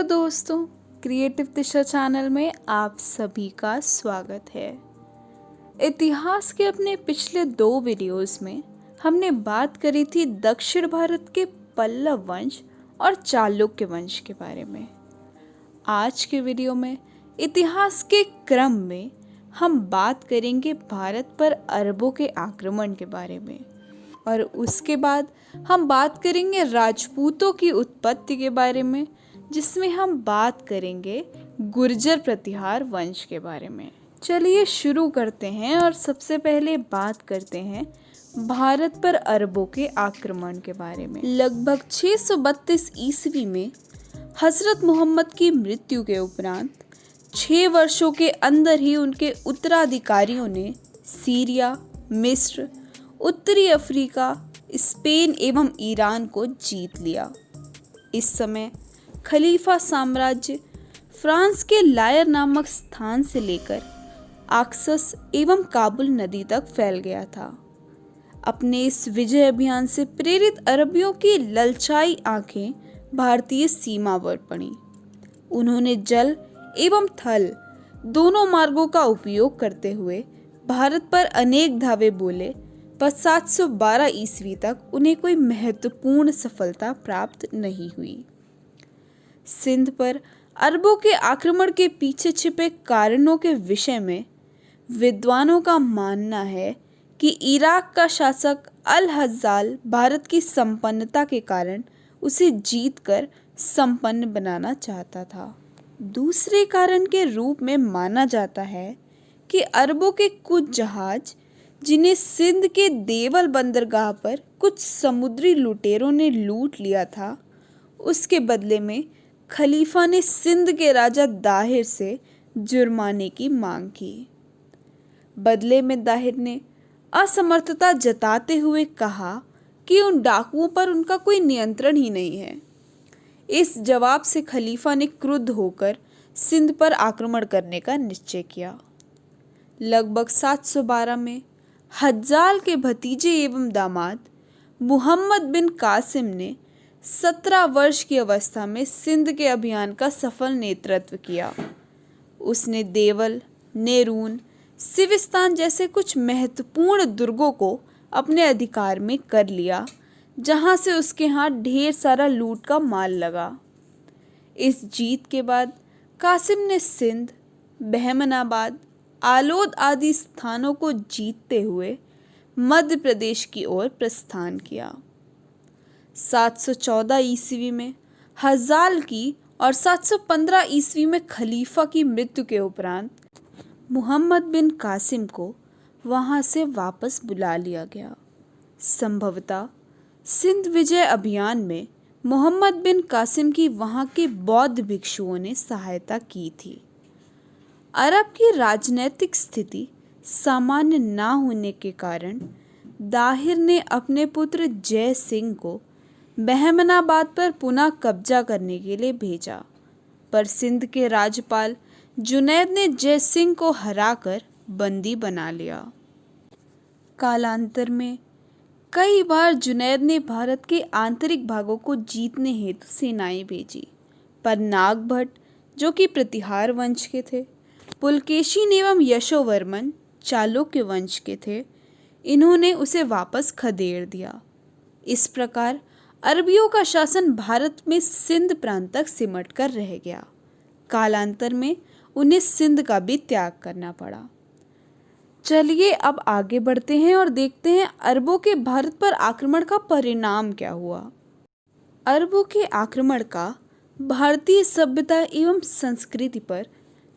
दोस्तों, क्रिएटिव दिशा चैनल में आप सभी का स्वागत है। इतिहास के अपने पिछले 2 वीडियोस में हमने बात करी थी दक्षिण भारत के पल्लव वंश और चालुक्य वंश के बारे में। आज के वीडियो में इतिहास के क्रम में हम बात करेंगे भारत पर अरबों के आक्रमण के बारे में और उसके बाद हम बात करेंगे राजपूतों की उत्पत्ति के बारे में, जिसमें हम बात करेंगे गुर्जर प्रतिहार वंश के बारे में। चलिए शुरू करते हैं और सबसे पहले बात करते हैं भारत पर अरबों के आक्रमण के बारे में। लगभग 632 ईस्वी में हजरत मोहम्मद की मृत्यु के उपरांत 6 वर्षों के अंदर ही उनके उत्तराधिकारियों ने सीरिया, मिस्र, उत्तरी अफ्रीका, स्पेन एवं ईरान को जीत लिया। इस समय खलीफा साम्राज्य फ्रांस के लायर नामक स्थान से लेकर आक्सस एवं काबुल नदी तक फैल गया था। अपने इस विजय अभियान से प्रेरित अरबियों की ललचाई आंखें भारतीय सीमा पर पड़ी। उन्होंने जल एवं थल दोनों मार्गों का उपयोग करते हुए भारत पर अनेक धावे बोले, पर 712 ईस्वी तक उन्हें कोई महत्वपूर्ण सफलता प्राप्त नहीं हुई। सिंध पर अरबों के आक्रमण के पीछे छिपे कारणों के विषय में विद्वानों का मानना है कि इराक का शासक अल हज्जाल भारत की संपन्नता के कारण उसे जीतकर संपन्न बनाना चाहता था। दूसरे कारण के रूप में माना जाता है कि अरबों के कुछ जहाज, जिन्हें सिंध के देवल बंदरगाह पर कुछ समुद्री लुटेरों ने लूट लिया था, उसके बदले में खलीफा ने सिंध के राजा दाहिर से जुर्माने की मांग की। बदले में दाहिर ने असमर्थता जताते हुए कहा कि उन डाकुओं पर उनका कोई नियंत्रण ही नहीं है। इस जवाब से खलीफा ने क्रुद्ध होकर सिंध पर आक्रमण करने का निश्चय किया। लगभग 712 में हज्जाल के भतीजे एवं दामाद मुहम्मद बिन कासिम ने 17 वर्ष की अवस्था में सिंध के अभियान का सफल नेतृत्व किया। उसने देवल, नेरून, सिविस्तान जैसे कुछ महत्वपूर्ण दुर्गों को अपने अधिकार में कर लिया, जहां से उसके हाथ ढेर सारा लूट का माल लगा। इस जीत के बाद कासिम ने सिंध, बहमनाबाद, आलोद आदि स्थानों को जीतते हुए मध्य प्रदेश की ओर प्रस्थान किया। 714 ईस्वी में हज्जाल की और 715 ईस्वी में खलीफा की मृत्यु के उपरांत मुहम्मद बिन कासिम को वहां से वापस बुला लिया गया। संभवतः सिंध विजय अभियान में मोहम्मद बिन कासिम की वहां के बौद्ध भिक्षुओं ने सहायता की थी। अरब की राजनीतिक स्थिति सामान्य ना होने के कारण दाहिर ने अपने पुत्र जय सिंह को बहमनाबाद पर पुनः कब्जा करने के लिए भेजा, पर सिंध के राज्यपाल जुनैद ने जय सिंह को हराकर बंदी बना लिया। कालांतर में कई बार जुनैद ने भारत के आंतरिक भागों को जीतने हेतु सेनाएं भेजी, पर नागभट्ट, जो कि प्रतिहार वंश के थे, पुलकेशिन एवं यशोवर्मन चालुक्य वंश के थे, इन्होंने उसे वापस खदेड़ दिया। इस प्रकार अरबियों का शासन भारत में सिंध प्रांत तक सिमट कर रह गया। कालांतर में उन्हें सिंध का भी त्याग करना पड़ा। चलिए अब आगे बढ़ते हैं और देखते हैं अरबों के भारत पर आक्रमण का परिणाम क्या हुआ। अरबों के आक्रमण का भारतीय सभ्यता एवं संस्कृति पर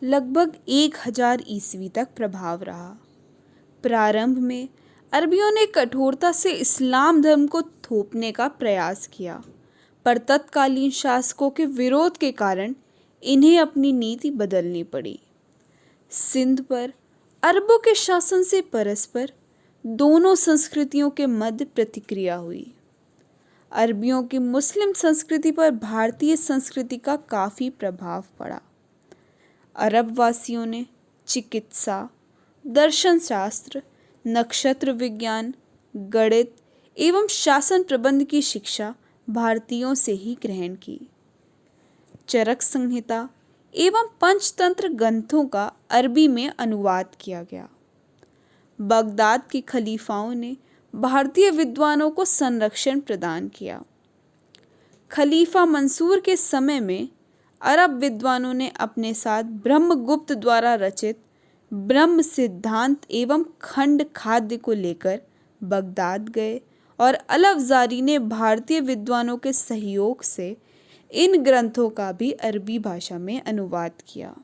लगभग 1000 ईस्वी तक प्रभाव रहा। प्रारंभ में अरबियों ने कठोरता से इस्लाम धर्म को थोपने का प्रयास किया, पर तत्कालीन शासकों के विरोध के कारण इन्हें अपनी नीति बदलनी पड़ी। सिंध पर अरबों के शासन से परस्पर दोनों संस्कृतियों के मध्य प्रतिक्रिया हुई। अरबियों की मुस्लिम संस्कृति पर भारतीय संस्कृति का काफी प्रभाव पड़ा। अरब वासियों ने चिकित्सा, दर्शन शास्त्र, नक्षत्र विज्ञान, गणित एवं शासन प्रबंध की शिक्षा भारतीयों से ही ग्रहण की। चरक संहिता एवं पंचतंत्र ग्रंथों का अरबी में अनुवाद किया गया। बगदाद के खलीफाओं ने भारतीय विद्वानों को संरक्षण प्रदान किया। खलीफा मंसूर के समय में अरब विद्वानों ने अपने साथ ब्रह्मगुप्त द्वारा रचित ब्रह्म सिद्धांत एवं खंड खाद्य को लेकर बगदाद गए और अलअफ़ज़ारी ने भारतीय विद्वानों के सहयोग से इन ग्रंथों का भी अरबी भाषा में अनुवाद किया।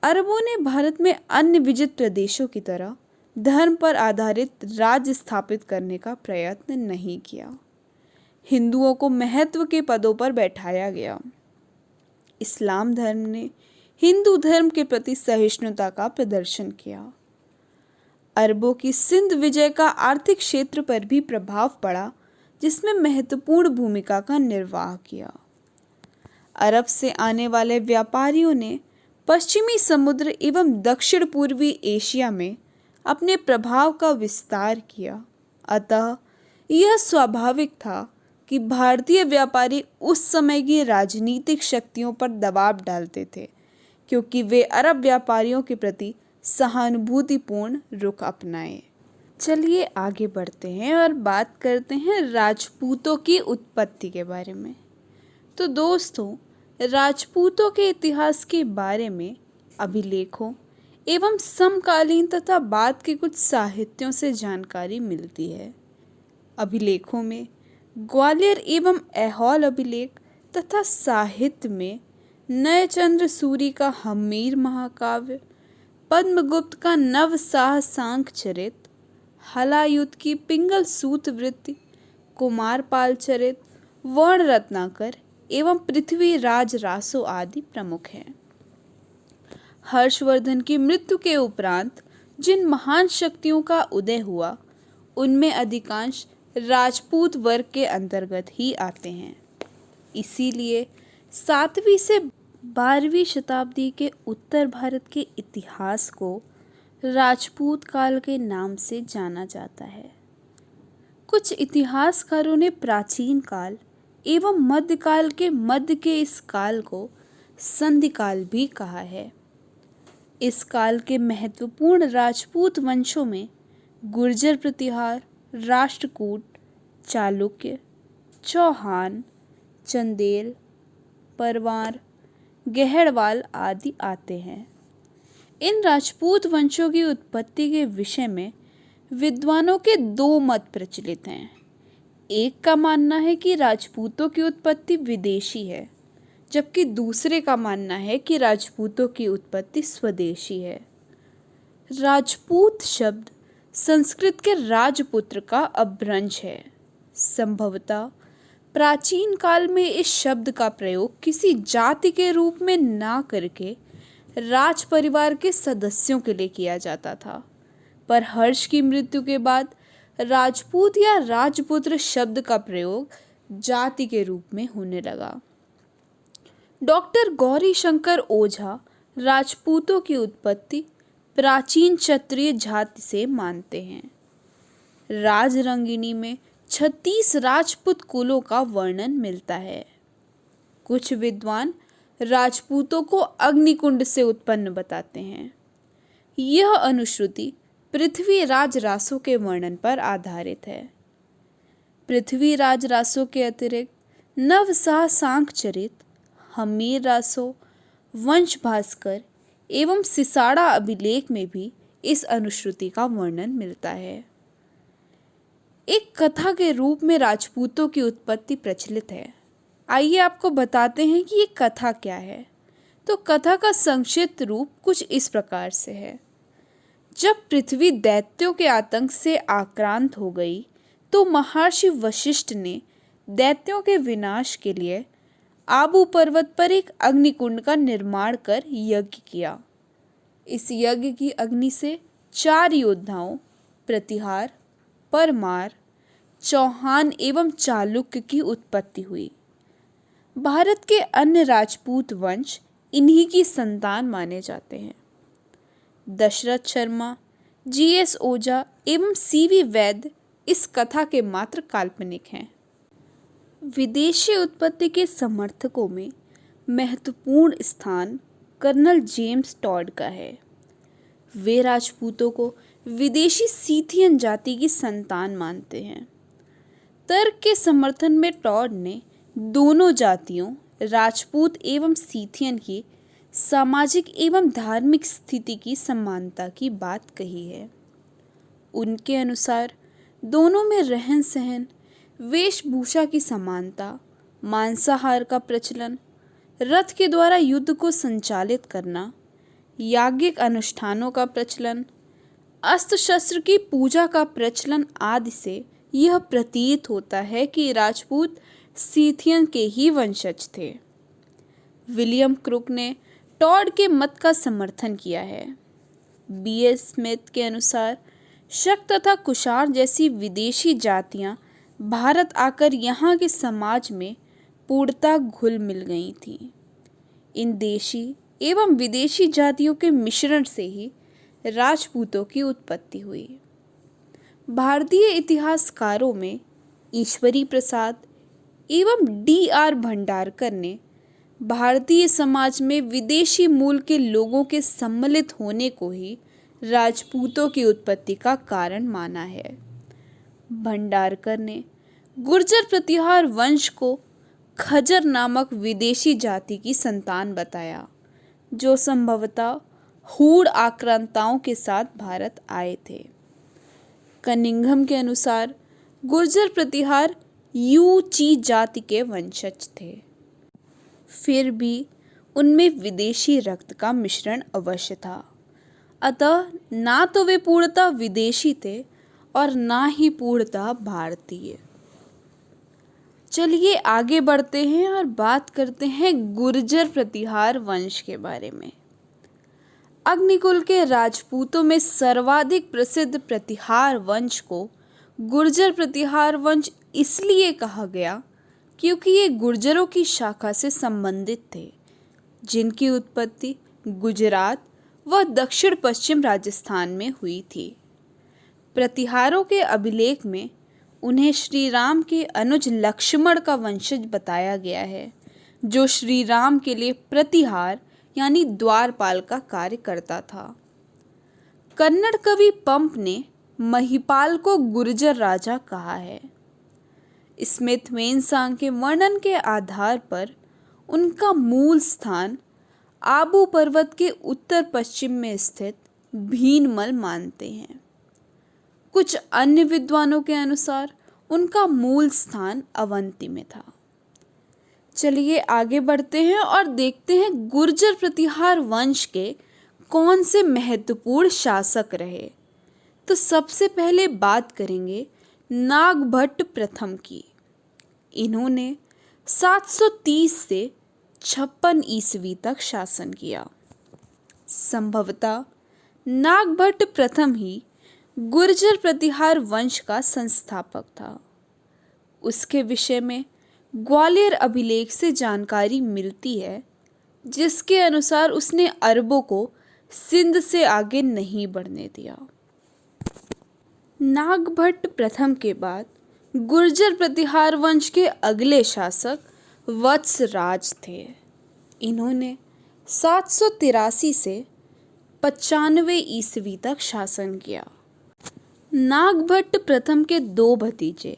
अरबों ने भारत में अन्य विजित प्रदेशों की तरह धर्म पर आधारित राज्य स्थापित करने का प्रयत्न नहीं किया। हिंदुओं को महत्व के पदों पर बैठाया गया। इस्लाम धर्म ने हिंदू धर्म के प्रति सहिष्णुता का प्रदर्शन किया। अरबों की सिंध विजय का आर्थिक क्षेत्र पर भी प्रभाव पड़ा, जिसमें महत्वपूर्ण भूमिका का निर्वाह किया। अरब से आने वाले व्यापारियों ने पश्चिमी समुद्र एवं दक्षिण पूर्वी एशिया में अपने प्रभाव का विस्तार किया। अतः यह स्वाभाविक था कि भारतीय व्यापारी उस समय की राजनीतिक शक्तियों पर दबाव डालते थे, क्योंकि वे अरब व्यापारियों के प्रति सहानुभूतिपूर्ण रुख अपनाए। चलिए आगे बढ़ते हैं और बात करते हैं राजपूतों की उत्पत्ति के बारे में। तो दोस्तों, राजपूतों के इतिहास के बारे में अभिलेखों एवं समकालीन तथा बाद के कुछ साहित्यों से जानकारी मिलती है। अभिलेखों में ग्वालियर एवं ऐहोल अभिलेख तथा साहित्य में नयचंद्र सूरी का हम्मीर महाकाव्य, पद्मगुप्त का नवसाहसांक चरित, हलायुद्ध की पिंगल सूत वृत्ति, कुमारपाल चरित, वर्ण रत्नाकर एवं पृथ्वीराज रासो आदि प्रमुख हैं। हर्षवर्धन की मृत्यु के उपरांत जिन महान शक्तियों का उदय हुआ, उनमें अधिकांश राजपूत वर्ग के अंतर्गत ही आते हैं। इसीलिए 7वीं से 12वीं शताब्दी के उत्तर भारत के इतिहास को राजपूत काल के नाम से जाना जाता है। कुछ इतिहासकारों ने प्राचीन काल एवं मध्यकाल के मध्य के इस काल को संधि काल भी कहा है। इस काल के महत्वपूर्ण राजपूत वंशों में गुर्जर प्रतिहार, राष्ट्रकूट, चालुक्य, चौहान, चंदेल, परमार, गहरवाल आदि आते हैं। इन राजपूत वंशों की उत्पत्ति के विषय में विद्वानों के 2 मत प्रचलित हैं। एक का मानना है कि राजपूतों की उत्पत्ति विदेशी है, जबकि दूसरे का मानना है कि राजपूतों की उत्पत्ति स्वदेशी है। राजपूत शब्द संस्कृत के राजपुत्र का अपभ्रंश है। संभवतः प्राचीन काल में इस शब्द का प्रयोग किसी जाति के रूप में ना करके राज परिवार के सदस्यों के लिए किया जाता था, पर हर्ष की मृत्यु के बाद राजपूत या राजपुत्र शब्द का प्रयोग जाति के रूप में होने लगा। डॉक्टर गौरी शंकर ओझा राजपूतों की उत्पत्ति प्राचीन क्षत्रिय जाति से मानते हैं। राजरंगिनी में 36 राजपूत कुलों का वर्णन मिलता है। कुछ विद्वान राजपूतों को अग्निकुंड से उत्पन्न बताते हैं। यह अनुश्रुति पृथ्वीराज रासो के वर्णन पर आधारित है। पृथ्वीराज रासो के अतिरिक्त नवसाहसांक चरित, हम्मीर रासो, वंश भास्कर एवं सिसाड़ा अभिलेख में भी इस अनुश्रुति का वर्णन मिलता है। एक कथा के रूप में राजपूतों की उत्पत्ति प्रचलित है। आइए आपको बताते हैं कि ये कथा क्या है। तो कथा का संक्षिप्त रूप कुछ इस प्रकार से है। जब पृथ्वी दैत्यों के आतंक से आक्रांत हो गई, तो महर्षि वशिष्ठ ने दैत्यों के विनाश के लिए आबू पर्वत पर एक अग्निकुंड का निर्माण कर यज्ञ किया। इस यज्ञ की अग्नि से 4 योद्धाओं प्रतिहार, परमार, चौहान एवं चालुक्य की उत्पत्ति हुई। भारत के अन्य राजपूत वंश इन्हीं की संतान माने जाते हैं। दशरथ शर्मा, GS ओझा एवं CV वैद्य इस कथा के मात्र काल्पनिक हैं। विदेशी उत्पत्ति के समर्थकों में महत्वपूर्ण स्थान कर्नल जेम्स टॉड का है। वे राजपूतों को विदेशी सीथियन जाति की संतान मानते हैं। तर्क के समर्थन में टॉड ने दोनों जातियों राजपूत एवं सीथियन की सामाजिक एवं धार्मिक स्थिति की समानता की बात कही है। उनके अनुसार दोनों में रहन सहन, वेशभूषा की समानता, मांसाहार का प्रचलन, रथ के द्वारा युद्ध को संचालित करना, याज्ञिक अनुष्ठानों का प्रचलन, अस्त्र शस्त्र की पूजा का प्रचलन आदि से यह प्रतीत होता है कि राजपूत सीथियन के ही वंशज थे। विलियम क्रुक ने टॉड के मत का समर्थन किया है। B.S. स्मिथ के अनुसार शक तथा कुषाण जैसी विदेशी जातियां भारत आकर यहाँ के समाज में पूर्णतः घुल मिल गई थीं। इन देशी एवं विदेशी जातियों के मिश्रण से ही राजपूतों की उत्पत्ति हुई। भारतीय इतिहासकारों में ईश्वरी प्रसाद एवं D.R. भंडारकर ने भारतीय समाज में विदेशी मूल के लोगों के सम्मिलित होने को ही राजपूतों की उत्पत्ति का कारण माना है। भंडारकर ने गुर्जर प्रतिहार वंश को खजर नामक विदेशी जाति की संतान बताया, जो संभवतः हूण आक्रांताओं के साथ भारत आए थे। कनिंघम के अनुसार गुर्जर प्रतिहार यूची जाति के वंशज थे। फिर भी उनमें विदेशी रक्त का मिश्रण अवश्य था, अतः ना तो वे पूर्णतः विदेशी थे और ना ही पूर्णतः भारतीय। चलिए आगे बढ़ते हैं और बात करते हैं गुर्जर प्रतिहार वंश के बारे में। अग्निकुल के राजपूतों में सर्वाधिक प्रसिद्ध प्रतिहार वंश को गुर्जर प्रतिहार वंश इसलिए कहा गया क्योंकि ये गुर्जरों की शाखा से संबंधित थे, जिनकी उत्पत्ति गुजरात व दक्षिण पश्चिम राजस्थान में हुई थी। प्रतिहारों के अभिलेख में उन्हें श्री राम के अनुज लक्ष्मण का वंशज बताया गया है, जो श्री राम के लिए प्रतिहार यानी द्वारपाल का कार्य करता था। कन्नड़ कवि पंप ने महिपाल को गुर्जर राजा कहा है। स्मिथ वेनसांग के वर्णन के आधार पर उनका मूल स्थान आबू पर्वत के उत्तर पश्चिम में स्थित भीनमल मानते हैं। कुछ अन्य विद्वानों के अनुसार उनका मूल स्थान अवंती में था। चलिए आगे बढ़ते हैं और देखते हैं गुर्जर प्रतिहार वंश के कौन से महत्वपूर्ण शासक रहे। तो सबसे पहले बात करेंगे नागभट्ट प्रथम की। इन्होंने 730 से 56 ईस्वी तक शासन किया। संभवतः नागभट्ट प्रथम ही गुर्जर प्रतिहार वंश का संस्थापक था। उसके विषय में ग्वालियर अभिलेख से जानकारी मिलती है, जिसके अनुसार उसने अरबों को सिंध से आगे नहीं बढ़ने दिया। नागभट्ट प्रथम के बाद गुर्जर प्रतिहार वंश के अगले शासक वत्सराज थे। इन्होंने 783 से 95 ईस्वी तक शासन किया। नागभट्ट प्रथम के दो भतीजे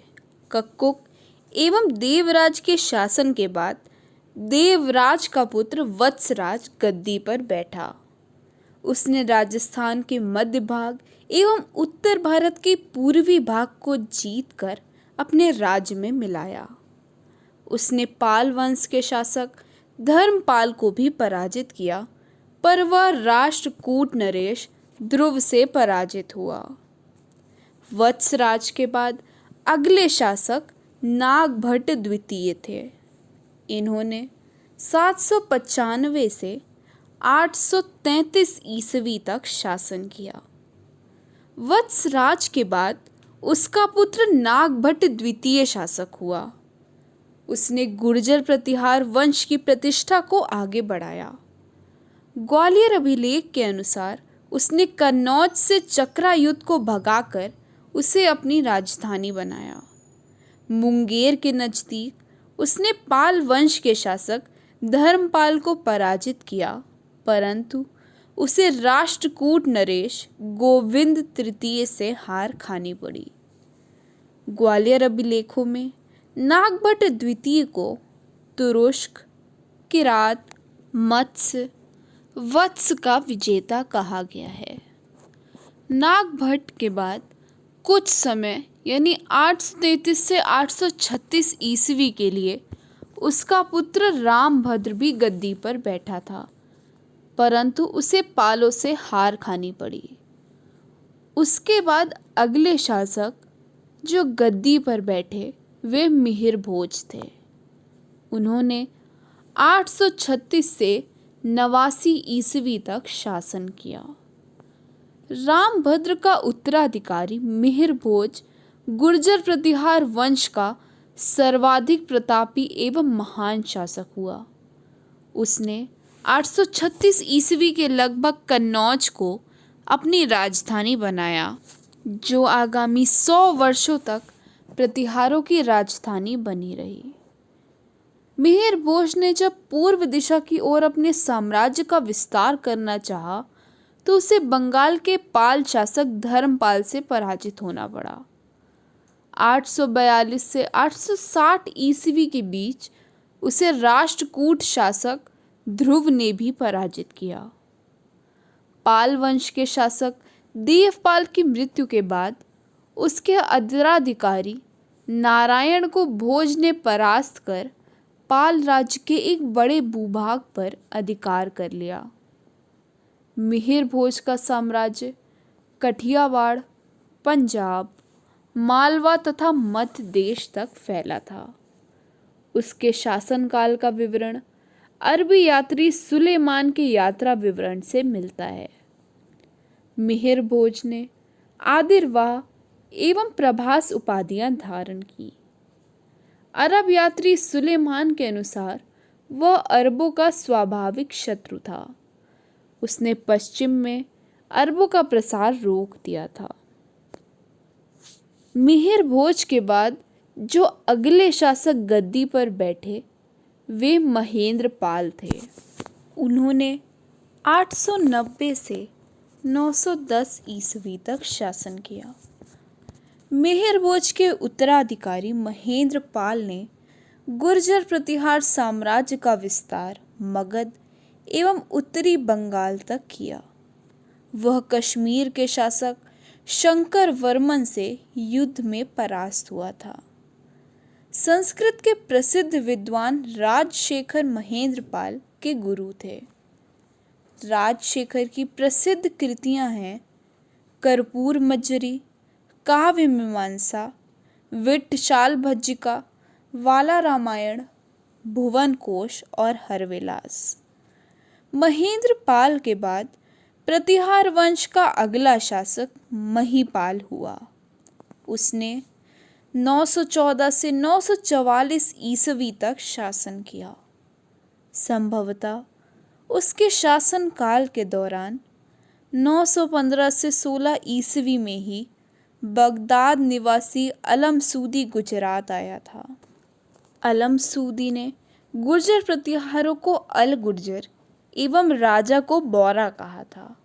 कक्कुक एवं देवराज के शासन के बाद देवराज का पुत्र वत्सराज गद्दी पर बैठा। उसने राजस्थान के मध्य भाग एवं उत्तर भारत के पूर्वी भाग को जीतकर अपने राज्य में मिलाया। उसने पाल वंश के शासक धर्मपाल को भी पराजित किया, पर वह राष्ट्रकूट नरेश ध्रुव से पराजित हुआ। वत्सराज के बाद अगले शासक नागभट्ट द्वितीय थे। इन्होंने 795 से 833 ईस्वी तक शासन किया। वत्सराज के बाद उसका पुत्र नागभट्ट द्वितीय शासक हुआ। उसने गुर्जर प्रतिहार वंश की प्रतिष्ठा को आगे बढ़ाया। ग्वालियर अभिलेख के अनुसार उसने कन्नौज से चक्रायुद्ध को भगाकर उसे अपनी राजधानी बनाया। मुंगेर के नज़दीक उसने पाल वंश के शासक धर्मपाल को पराजित किया, परंतु उसे राष्ट्रकूट नरेश गोविंद तृतीय से हार खानी पड़ी। ग्वालियर अभिलेखों में नागभट्ट द्वितीय को तुरुष्क, किरात, मत्स्य, वत्स का विजेता कहा गया है। नागभट्ट के बाद कुछ समय यानी 833 से 836 ईस्वी के लिए उसका पुत्र रामभद्र भी गद्दी पर बैठा था, परंतु उसे पालों से हार खानी पड़ी। उसके बाद अगले शासक जो गद्दी पर बैठे वे मिहिर भोज थे। उन्होंने 836 से 89 ईस्वी तक शासन किया। रामभद्र का उत्तराधिकारी मिहिर भोज गुर्जर प्रतिहार वंश का सर्वाधिक प्रतापी एवं महान शासक हुआ। उसने 836 ईस्वी के लगभग कन्नौज को अपनी राजधानी बनाया, जो आगामी 100 वर्षों तक प्रतिहारों की राजधानी बनी रही। मिहिर भोज ने जब पूर्व दिशा की ओर अपने साम्राज्य का विस्तार करना चाहा, तो उसे बंगाल के पाल शासक धर्मपाल से पराजित होना पड़ा। 842 से 860 ईस्वी के बीच उसे राष्ट्रकूट शासक ध्रुव ने भी पराजित किया। पाल वंश के शासक देवपाल की मृत्यु के बाद उसके उत्तराधिकारी नारायण को भोज ने परास्त कर पाल राज्य के एक बड़े भूभाग पर अधिकार कर लिया। मिहिर भोज का साम्राज्य कठियावाड़, पंजाब, मालवा तथा मध्य देश तक फैला था। उसके शासनकाल का विवरण अरबी यात्री सुलेमान के यात्रा विवरण से मिलता है। मिहिर भोज ने आदिर्वाह एवं प्रभास उपाधियां धारण की। अरब यात्री सुलेमान के अनुसार वह अरबों का स्वाभाविक शत्रु था। उसने पश्चिम में अरबों का प्रसार रोक दिया था। मिहिर भोज के बाद जो अगले शासक गद्दी पर बैठे वे महेंद्र पाल थे। उन्होंने 890 से 910 ईस्वी तक शासन किया। मिहिर भोज के उत्तराधिकारी महेंद्र पाल ने गुर्जर प्रतिहार साम्राज्य का विस्तार मगध एवं उत्तरी बंगाल तक किया। वह कश्मीर के शासक शंकर वर्मन से युद्ध में परास्त हुआ था। संस्कृत के प्रसिद्ध विद्वान राजशेखर महेंद्र पाल के गुरु थे। राजशेखर की प्रसिद्ध कृतियां हैं कर्पूर मज्जरी, काव्य मीमांसा, विट्ठशाल भज्जिका, वाला रामायण, भुवन कोश और हरविलास। महेंद्र पाल के बाद प्रतिहार वंश का अगला शासक महीपाल हुआ। उसने 914 से 944 ईस्वी तक शासन किया। संभवतः उसके शासनकाल के दौरान 915 से 16 ईस्वी में ही बगदाद निवासी अलमसूदी गुजरात आया था। अलमसूदी ने गुर्जर प्रतिहारों को अल गुर्जर एवं राजा को बौरा कहा था।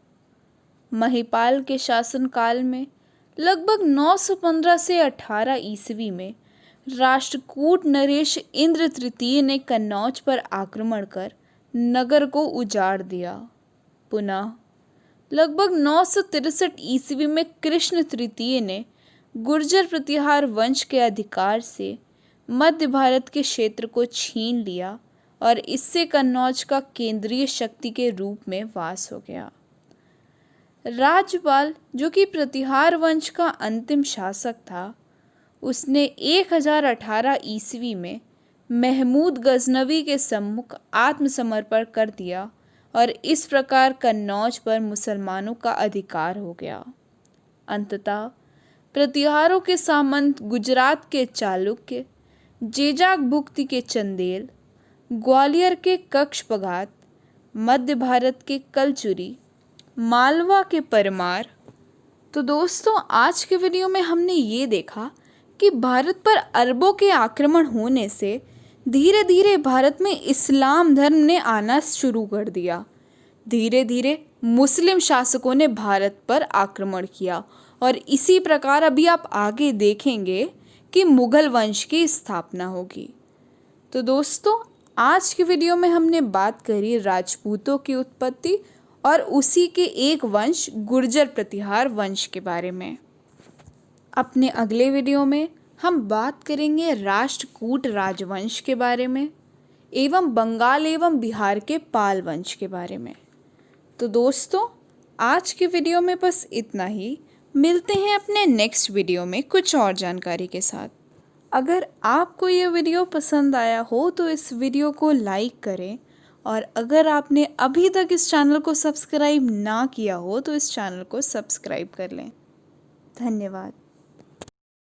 महिपाल के शासनकाल में लगभग 915 से 18 ईस्वी में राष्ट्रकूट नरेश इंद्र तृतीय ने कन्नौज पर आक्रमण कर नगर को उजाड़ दिया। पुनः लगभग 963 ईस्वी में कृष्ण तृतीय ने गुर्जर प्रतिहार वंश के अधिकार से मध्य भारत के क्षेत्र को छीन लिया और इससे कन्नौज का केंद्रीय शक्ति के रूप में वास हो गया। राजपाल जो कि प्रतिहार वंश का अंतिम शासक था, उसने 1018 ईस्वी में महमूद गजनवी के सम्मुख आत्मसमर्पण कर दिया और इस प्रकार कन्नौज पर मुसलमानों का अधिकार हो गया। अंततः प्रतिहारों के सामंत गुजरात के चालुक्य, जेजाक भुक्ति के चंदेल, ग्वालियर के कक्षपगात, मध्य भारत के कलचुरी, मालवा के परमार। तो दोस्तों, आज के वीडियो में हमने ये देखा कि भारत पर अरबों के आक्रमण होने से धीरे धीरे भारत में इस्लाम धर्म ने आना शुरू कर दिया। धीरे धीरे मुस्लिम शासकों ने भारत पर आक्रमण किया और इसी प्रकार अभी आप आगे देखेंगे कि मुगल वंश की स्थापना होगी। तो दोस्तों, आज की वीडियो में हमने बात करी राजपूतों की उत्पत्ति और उसी के एक वंश गुर्जर प्रतिहार वंश के बारे में। अपने अगले वीडियो में हम बात करेंगे राष्ट्रकूट राजवंश के बारे में एवं बंगाल एवं बिहार के पाल वंश के बारे में। तो दोस्तों, आज की वीडियो में बस इतना ही। मिलते हैं अपने नेक्स्ट वीडियो में कुछ और जानकारी के साथ। अगर आपको ये वीडियो पसंद आया हो तो इस वीडियो को लाइक करें और अगर आपने अभी तक इस चैनल को सब्सक्राइब ना किया हो तो इस चैनल को सब्सक्राइब कर लें। धन्यवाद।